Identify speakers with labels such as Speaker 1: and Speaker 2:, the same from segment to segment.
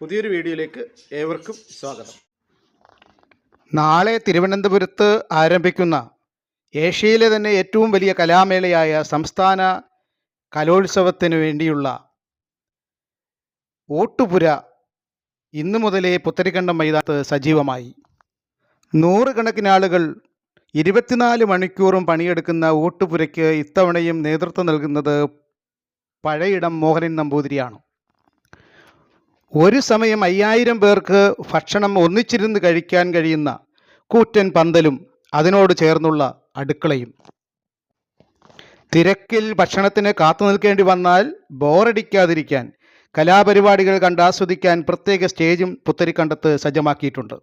Speaker 1: പുതിയൊരു വീഡിയോയിലേക്ക് ഏവർക്കും സ്വാഗതം.
Speaker 2: നാളെ തിരുവനന്തപുരത്ത് ആരംഭിക്കുന്ന ഏഷ്യയിലെ തന്നെ ഏറ്റവും വലിയ കലാമേളയായ സംസ്ഥാന കലോത്സവത്തിന് വേണ്ടിയുള്ള ഓട്ടുപുര ഇന്നു മുതലേ പുത്തരിക്കണ്ടം മൈതാനത്ത് സജീവമായി. നൂറുകണക്കിന് ആളുകൾ 24 മണിക്കൂറും പണിയെടുക്കുന്ന ഓട്ടുപുരയ്ക്ക് ഇത്തവണയും നേതൃത്വം നൽകുന്നത് പഴയിടം മോഹനൻ നമ്പൂതിരിയാണ്. ഒരു സമയം 5000 പേർക്ക് ഭക്ഷണം ഒന്നിച്ചിരുന്ന് കഴിക്കാൻ കഴിയുന്ന കൂറ്റൻ പന്തലും അതിനോട് ചേർന്നുള്ള അടുക്കളയും. തിരക്കിൽ ഭക്ഷണത്തിന് കാത്തു നിൽക്കേണ്ടി വന്നാൽ ബോറടിക്കാതിരിക്കാൻ കലാപരിപാടികൾ കണ്ടാസ്വദിക്കാൻ പ്രത്യേക സ്റ്റേജും പുത്തരിക്കണ്ടത്ത് സജ്ജമാക്കിയിട്ടുണ്ട്.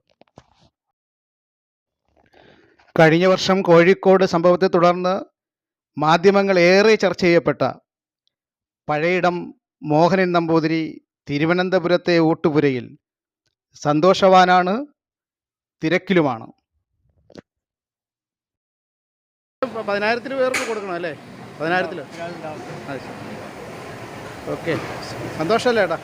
Speaker 2: കഴിഞ്ഞ വർഷം കോഴിക്കോട് സംഭവത്തെ തുടർന്ന് മാധ്യമങ്ങൾ ഏറെ ചർച്ച ചെയ്യപ്പെട്ട പഴയിടം മോഹനൻ നമ്പൂതിരി തിരുവനന്തപുരത്തെ ഓട്ടുപുരയിൽ സന്തോഷവാനാണ്, തിരക്കിലുമാണ്. 10,000 പേർക്ക് കൊടുക്കണം അല്ലേ? 10,000. ഓക്കെ, സന്തോഷമല്ലേ ഏട്ടാ?